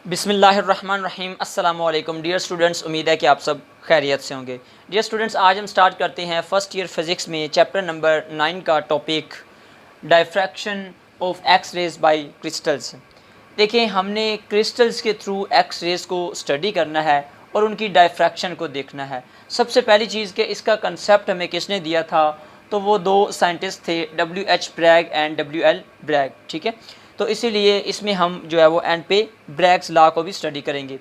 बिस्मिल्लाहिर्रहमानिर्रहीम अस्सलाम वालेकुम डियर स्टूडेंट्स, उम्मीद है कि आप सब खैरियत से होंगे। डियर स्टूडेंट्स, आज हम स्टार्ट करते हैं फर्स्ट ईयर फिज़िक्स में चैप्टर नंबर 9 का topic diffraction of X rays by crystals. देखिए, हमने क्रिस्टल्स के थ्रू एक्स रेज को स्टडी करना है और उनकी डायफ्रैक्शन को देखना है। सबसे पहली चीज़ कि इसका कंसेप्ट हमें किसने दिया था, तो वो दो साइंटिस्ट थे, W.H. Bragg and W.L. Bragg. ठीक है, तो इसीलिए इसमें हम जो है वो एंड पे ब्रैग्स लॉ को भी स्टडी करेंगे।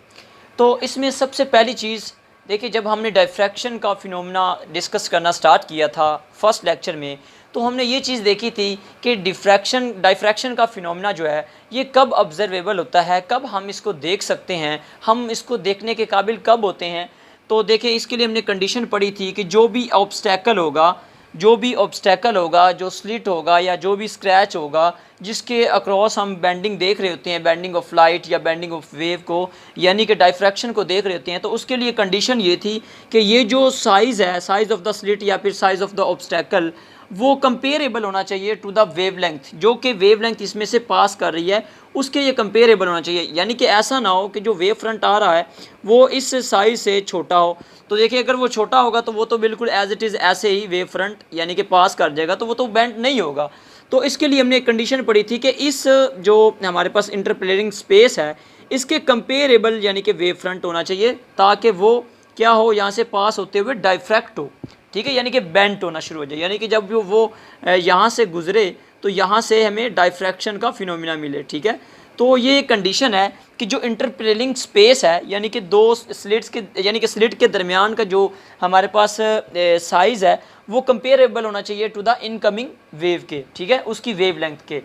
तो इसमें सबसे पहली चीज़ देखिए, जब हमने डायफ्रैक्शन का फिनोमेना डिस्कस करना स्टार्ट किया था फर्स्ट लेक्चर में, तो हमने ये चीज़ देखी थी कि डायफ्रैक्शन का फिनोमेना जो है ये कब ऑब्जर्वेबल होता है, कब हम इसको देख सकते हैं, हम इसको देखने के काबिल कब होते हैं। तो देखिए, इसके लिए हमने कंडीशन पढ़ी थी कि जो भी ऑब्स्टैकल होगा, जो स्लिट होगा या जो भी स्क्रैच होगा जिसके अक्रॉस हम बेंडिंग देख रहे होते हैं, बेंडिंग ऑफ लाइट या बेंडिंग ऑफ वेव को, यानी कि डायफ्रैक्शन को देख रहे होते हैं, तो उसके लिए कंडीशन ये थी कि ये जो साइज़ है, साइज़ ऑफ द स्लिट या फिर साइज़ ऑफ द ऑब्स्टैकल, वो कंपेरेबल होना चाहिए टू द वेवलेंथ, जो कि वेवलेंथ इसमें से पास कर रही है उसके ये कंपेरेबल होना चाहिए। यानी कि ऐसा ना हो कि जो वेव फ्रंट आ रहा है वो इस साइज़ से छोटा हो। तो देखिए, अगर वो छोटा होगा तो वो तो बिल्कुल एज इट इज़ ऐसे ही वेव फ्रंट यानी कि पास कर जाएगा, तो वो तो बेंड नहीं होगा। तो इसके लिए हमने एक कंडीशन पढ़ी थी कि इस जो हमारे पास इंटरप्लेरिंग स्पेस है इसके कंपेरेबल यानी कि वेव फ्रंट होना चाहिए, ताकि वो क्या हो, यहाँ से पास होते हुए डायफ्रैक्ट हो। ठीक है, यानी कि बेंट होना शुरू हो जाए, यानी कि जब वो यहाँ से गुजरे तो यहाँ से हमें डायफ्रैक्शन का फिनोमिना मिले। ठीक है, तो ये कंडीशन है कि जो इंटरप्लेरिंग स्पेस है यानी कि दो स्लिट्स के यानी कि स्लिट के दरमियान का जो हमारे पास साइज़ है वो कंपेरेबल होना चाहिए टू द इनकमिंग वेव के। ठीक है, उसकी वेवलेंथ के।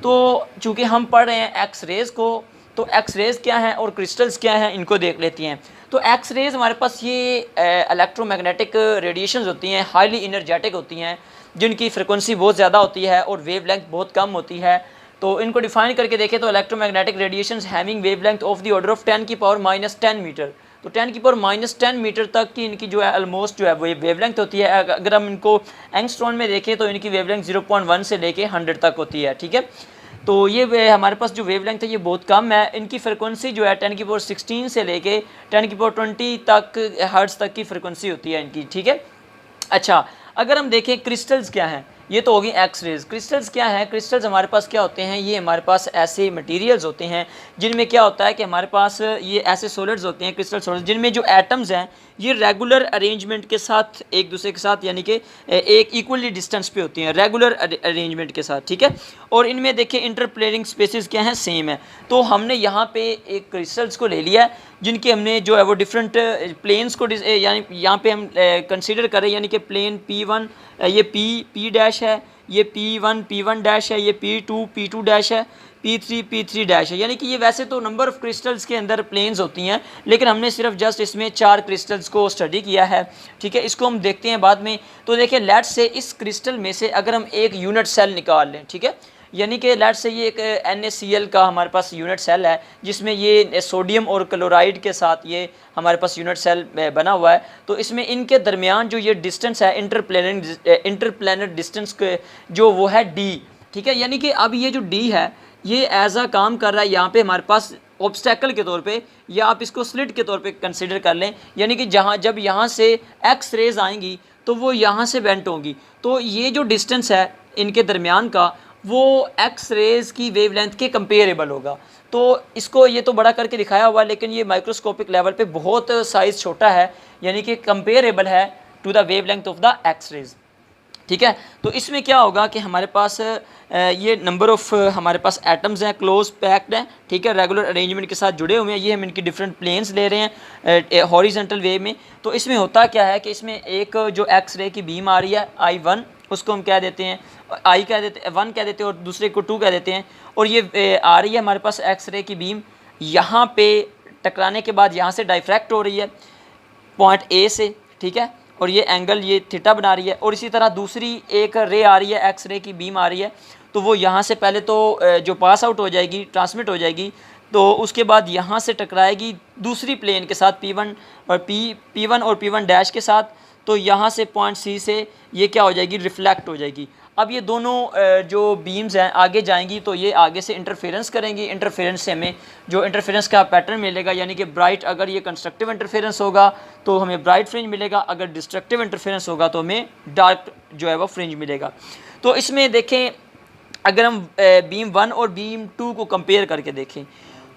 तो चूँकि हम पढ़ रहे हैं एक्स रेज़ को, तो एक्स रेज़ क्या हैं और क्रिस्टल्स क्या हैं, इनको देख लेती हैं। तो एक्स रेज़ हमारे पास ये इलेक्ट्रोमैग्नेटिक रेडिएशंस होती हैं, हाईली इनर्जेटिक होती हैं, जिनकी फ्रिक्वेंसी बहुत ज़्यादा होती है और वेवलेंथ बहुत कम होती है। तो इनको डिफाइन करके देखें तो electromagnetic radiations having wavelength of the order of 10⁻⁻10 metre. तो 10⁻⁻10 मीटर तक की इनकी जो है ऑलमोस्ट जो है वो वेवलेंथ होती है। अगर हम इनको एंगस्ट्रॉन में देखें तो इनकी वेवलेंथ 0.1 से लेके 100 तक होती है। ठीक है, तो ये हमारे पास जो वेवलेंथ है ये बहुत कम है। इनकी फ्रिक्वेंसी जो है 10⁻16 से लेके 10⁻20 तक हर्ट्ज़ तक की फ्रिक्वेंसी होती है इनकी। ठीक है, अच्छा, अगर हम देखें क्रिस्टल्स क्या हैं, ये तो होगी एक्स रेज। क्रिस्टल्स क्या है, क्रिस्टल्स हमारे पास क्या होते हैं, ये हमारे पास ऐसे मटेरियल्स होते हैं जिनमें क्या होता है कि हमारे पास ये ऐसे सॉलिड्स होते हैं, क्रिस्टल सॉलिड्स, जिनमें जो एटम्स हैं ये रेगुलर अरेंजमेंट के साथ एक दूसरे के साथ यानी कि एक इक्वली डिस्टेंस पे होती हैं, रेगुलर अरेंजमेंट के साथ। ठीक है, और इनमें देखिए इंटरप्लेरिंग स्पेसेस क्या हैं, सेम है। तो हमने यहाँ पे एक क्रिस्टल्स को ले लिया है जिनके हमने जो है वो डिफरेंट प्लेन्स को यानी यहाँ पे हम कंसीडर करें, यानी कि प्लेन P1 ये P डैश है, ये P1 डैश है, ये P2 डैश है, P3 डैश है। यानी कि ये वैसे तो नंबर ऑफ़ क्रिस्टल्स के अंदर प्लेन्स होती हैं, लेकिन हमने सिर्फ जस्ट इसमें 4 क्रिस्टल्स को स्टडी किया है। ठीक है, इसको हम देखते हैं बाद में। तो देखिए, लेट्स से इस क्रिस्टल में से अगर हम एक यूनिट सेल निकाल लें, ठीक है, यानी कि लेट्स से ये एक NaCl का हमारे पास यूनिट सेल है जिसमें ये सोडियम और क्लोराइड के साथ ये हमारे पास यूनिट सेल बना हुआ है। तो इसमें इनके दरमियान जो ये डिस्टेंस है इंटरप्लेनर डिस्टेंस के जो वो है D। ठीक है, यानी कि अब ये जो D है ये एज अ काम कर रहा है यहाँ पे हमारे पास ऑब्स्टैकल के तौर पे, या आप इसको स्लिट के तौर पे कंसिडर कर लें। यानी कि जब यहाँ से एक्स रेज आएंगी तो वो यहाँ से बेंट होंगी, तो ये जो डिस्टेंस है इनके दरमियान का वो एक्स रेज की वेवलेंथ के कंपेरेबल होगा। तो इसको ये तो बड़ा करके दिखाया हुआ है, लेकिन ये माइक्रोस्कोपिक लेवल पे बहुत साइज़ छोटा है, यानी कि कंपेरेबल है to the wavelength of the X rays. ठीक है, तो इसमें क्या होगा कि हमारे पास ये नंबर ऑफ़ हमारे पास एटम्स हैं, क्लोज पैक्ड हैं। ठीक है, रेगुलर अरेंजमेंट के साथ जुड़े हुए हैं। ये हम इनकी डिफरेंट प्लेन्स ले रहे हैं हॉरिजॉन्टल वे में। तो इसमें होता क्या है कि इसमें एक जो एक्स रे की बीम आ रही है I1, उसको हम कह देते हैं I कह देते हैं, 1 कह देते हैं, और दूसरे को 2 कह देते हैं। और ये आ रही है हमारे पास एक्स रे की बीम, यहाँ पे टकराने के बाद यहाँ से डायफ्रैक्ट हो रही है पॉइंट A से। ठीक है, और ये एंगल ये थीटा बना रही है। और इसी तरह दूसरी एक रे आ रही है, एक्स रे की बीम आ रही है, तो वो यहाँ से पहले तो जो पास आउट हो जाएगी, ट्रांसमिट हो जाएगी, तो उसके बाद यहाँ से टकराएगी दूसरी प्लेन के साथ P1 और P1 डैश के साथ। तो यहाँ से पॉइंट C से ये क्या हो जाएगी, रिफ्लेक्ट हो जाएगी। अब ये दोनों जो बीम्स हैं आगे जाएंगी तो ये आगे से इंटरफेरेंस करेंगी, इंटरफेरेंस से हमें जो इंटरफेरेंस का पैटर्न मिलेगा, यानी कि ब्राइट, अगर ये कंस्ट्रक्टिव इंटरफेरेंस होगा तो हमें ब्राइट फ्रिंज मिलेगा, अगर डिस्ट्रक्टिव इंटरफेरेंस होगा तो हमें डार्क जो है वो फ्रिंज मिलेगा। तो इसमें देखें, अगर हम बीम 1 और बीम 2 को कंपेयर करके देखें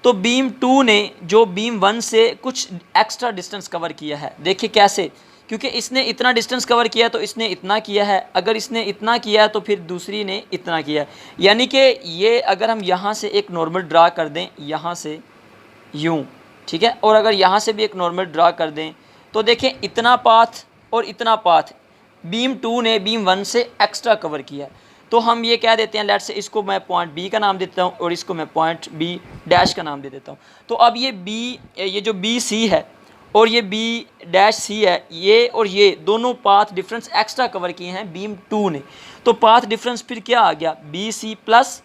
तो बीम 2 ने जो बीम 1 से कुछ एक्स्ट्रा डिस्टेंस कवर किया है। देखिए कैसे, क्योंकि इसने इतना डिस्टेंस कवर किया तो इसने इतना किया है, अगर इसने इतना किया तो फिर दूसरी ने इतना किया है। यानी कि ये अगर हम यहाँ से एक नॉर्मल ड्रा कर दें, यहाँ से यूँ, ठीक है, और अगर यहाँ से भी एक नॉर्मल ड्रा कर दें तो देखें इतना पाथ और इतना पाथ बीम 2 ने बीम 1 से एक्स्ट्रा कवर किया है। तो हम ये कह देते हैं, लेट्स से इसको मैं पॉइंट बी का नाम देता हूँ और इसको मैं पॉइंट बी डैश का नाम दे देता हूँ। तो अब ये जो बी सी है और ये बी डैश सी है, ये और ये दोनों पाथ डिफरेंस एक्स्ट्रा कवर किए हैं बीम 2 ने। तो पाथ डिफरेंस फिर क्या आ गया, B C plus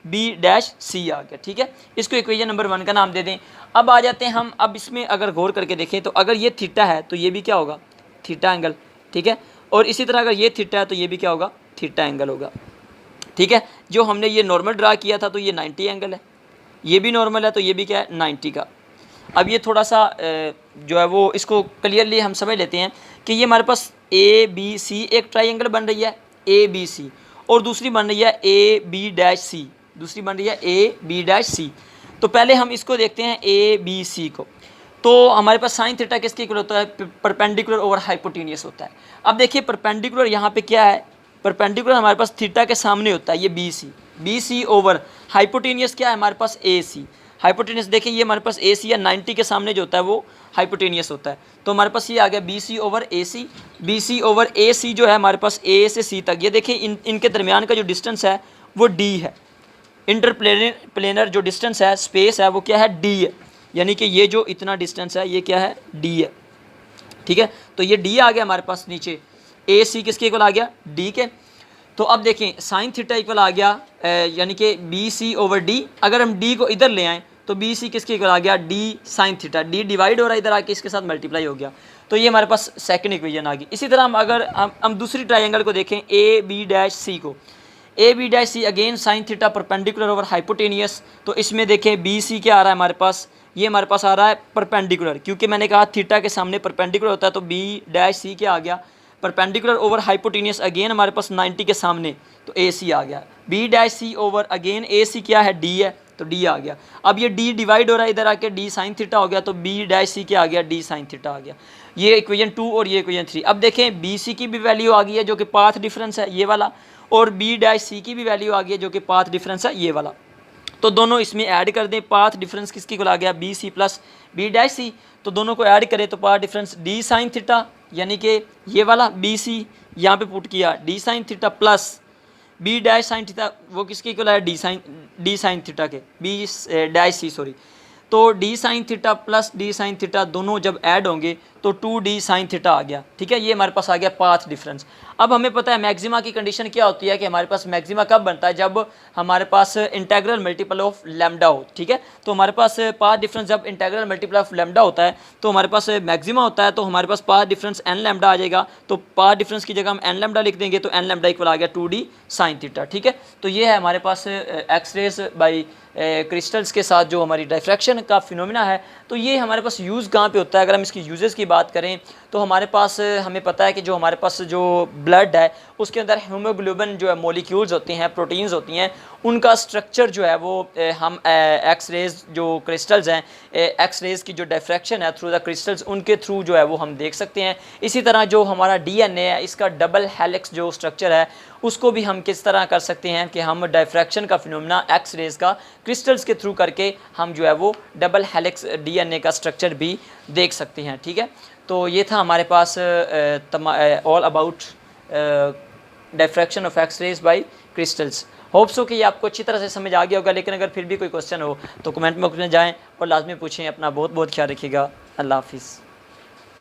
B dash C आ गया, ठीक है। इसको इक्वेशन नंबर 1 का नाम दे दें। अब आ जाते हैं हम, अब इसमें अगर गौर करके देखें तो अगर ये थीटा है तो ये भी क्या होगा, थीटा एंगल, ठीक है। और इसी तरह अगर ये थीटा है तो ये भी क्या होगा, थीटा एंगल होगा, ठीक है। जो हमने ये नॉर्मल ड्रा किया था तो ये 90 एंगल है, ये भी नॉर्मल है तो ये भी क्या है, 90 का। अब ये थोड़ा सा जो है वो इसको क्लियरली हम समझ लेते हैं कि ये हमारे पास ए बी सी एक ट्राइंगल बन रही है, ए बी सी, और दूसरी बन रही है ए बी डैश सी, दूसरी बन रही है ए बी डैश सी। तो पहले हम इसको देखते हैं ए बी सी को। तो हमारे पास साइन थीटा किसके इक्वल होता है, परपेंडिकुलर ओवर हाइपोटेनियस होता है। अब देखिए परपेंडिकुलर यहाँ पे क्या है, परपेंडिकुलर हमारे पास थीटा के सामने होता है, ये बी सी ओवर हाइपोटेनियस क्या है हमारे पास, ए सी। हाइपोटेनियस देखिए ये हमारे पास ए सी या 90 के सामने जो होता है वो हाइपोटेनियस होता है। तो हमारे पास ये आ गया बी सी ओवर ए सी। बी सी ओवर ए सी जो है हमारे पास ए से सी तक, ये देखिए इनके दरमियान का जो डिस्टेंस है वो डी है। प्लेनर जो डिस्टेंस है, स्पेस है, वो क्या है, डी है। यानी कि ये जो इतना डिस्टेंस है ये क्या है, डी है, ठीक है। तो ये डी आ गया हमारे पास नीचे, ए सी किसके इक्वल आ गया, डी के। तो अब देखें साइन थीटा इक्वल आ गया यानी कि बी सी ओवर डी। अगर हम डी को इधर ले आएँ तो बी सी किसके इक्वल आ गया, D sine theta. D divide हो रहा है इधर आके, इसके साथ मल्टीप्लाई हो गया। तो ये हमारे पास सेकंड इक्वेशन आ गई। इसी तरह हम अगर हम दूसरी ट्राइंगल को देखें, ए बी डैश सी को, A B dash C again sine theta perpendicular over hypotenuse. तो इसमें देखें बी सी क्या आ रहा है हमारे पास, ये हमारे पास आ रहा है परपेंडिकुलर, क्योंकि मैंने कहा थीटा के सामने परपेंडिकुलर होता है। तो बी डैश सी क्या आ गया, परपेंडिकुलर ओवर हाइपोटेनियस, अगेन हमारे पास 90 के सामने, तो ए सी आ गया। बी डैश सी ओवर अगेन ए सी क्या है, डी है, तो डी आ गया। अब ये डी डिवाइड हो रहा है इधर आके, डी साइन थीटा हो गया, तो बी डैश सी क्या आ गया, डी साइन थीटा आ गया। ये इक्वेशन 2 और ये इक्वेशन 3। अब देखें बी सी की भी वैल्यू आ गई है जो कि पाथ डिफरेंस है ये वाला, और बी डैश सी की भी वैल्यू आ गई है जो कि पाथ डिफरेंस है ये वाला। तो दोनों इसमें ऐड कर दें, पाथ डिफरेंस किसकी को आ गया, B C plus B dash C. तो दोनों को ऐड करें तो path difference d sine theta, यानी कि ये वाला बी सी यहाँ पे पुट किया, D sine theta plus B dash sine theta, वो किसके इक्वल है, डी साइन थीटा के, बी डैश सी सॉरी। तो D sine theta plus D sine theta दोनों जब ऐड होंगे तो 2d साइन थीटा आ गया, ठीक है। ये हमारे पास आ गया पाथ डिफरेंस। अब हमें पता है मैक्सिमा की कंडीशन क्या होती है कि हमारे पास मैक्सिमा कब बनता है, जब हमारे पास इंटीग्रल मल्टीपल ऑफ लैम्डा हो, ठीक है। तो हमारे पास पाथ डिफरेंस जब इंटीग्रल मल्टीपल ऑफ लैम्डा होता है तो हमारे पास मैक्सिमा होता है। तो हमारे पास पाथ डिफरेंस एन लैम्डा आ जाएगा। तो पाथ डिफरेंस की जगह हम एन लैम्डा लिख देंगे, तो एन लैम्डा इक्वल आ गया 2d साइन थीटा, ठीक है। तो ये है हमारे पास एक्सरेज बाई क्रिस्टल्स के साथ जो हमारी डायफ्रैक्शन का फिनोमिना है। तो ये हमारे पास यूज़ कहाँ पे होता है, अगर हम इसकी यूजेस की बात करें तो हमारे पास हमें पता है कि जो हमारे पास जो ब्लड है उसके अंदर हीमोग्लोबिन जो है मॉलिक्यूल्स होती हैं, प्रोटीन्स होती हैं, उनका स्ट्रक्चर जो है वो हम एक्स-रेज जो क्रिस्टल्स हैं, एक्स-रेज की जो डायफ्रैक्शन है थ्रू द क्रिस्टल्स, उनके थ्रू जो है वो हम देख सकते हैं। इसी तरह जो हमारा डीएनए है, इसका डबल हेलिक्स जो स्ट्रक्चर है उसको भी हम किस तरह कर सकते हैं कि हम डायफ्रैक्शन का फिनोमिना एक्स-रेज का क्रिस्टल्स के थ्रू करके हम जो है वो डबल हेलिक्स डीएनए का स्ट्रक्चर भी देख सकते हैं, ठीक है। तो ये था हमारे पास all about diffraction of X-rays by crystals. Hopes हो कि ये आपको अच्छी तरह से समझ आ गया होगा, लेकिन अगर फिर भी कोई क्वेश्चन हो तो कमेंट बॉक्स में जाएं और लाजमी पूछें। अपना बहुत बहुत ख्याल रखिएगा। अल्लाह हाफिज़।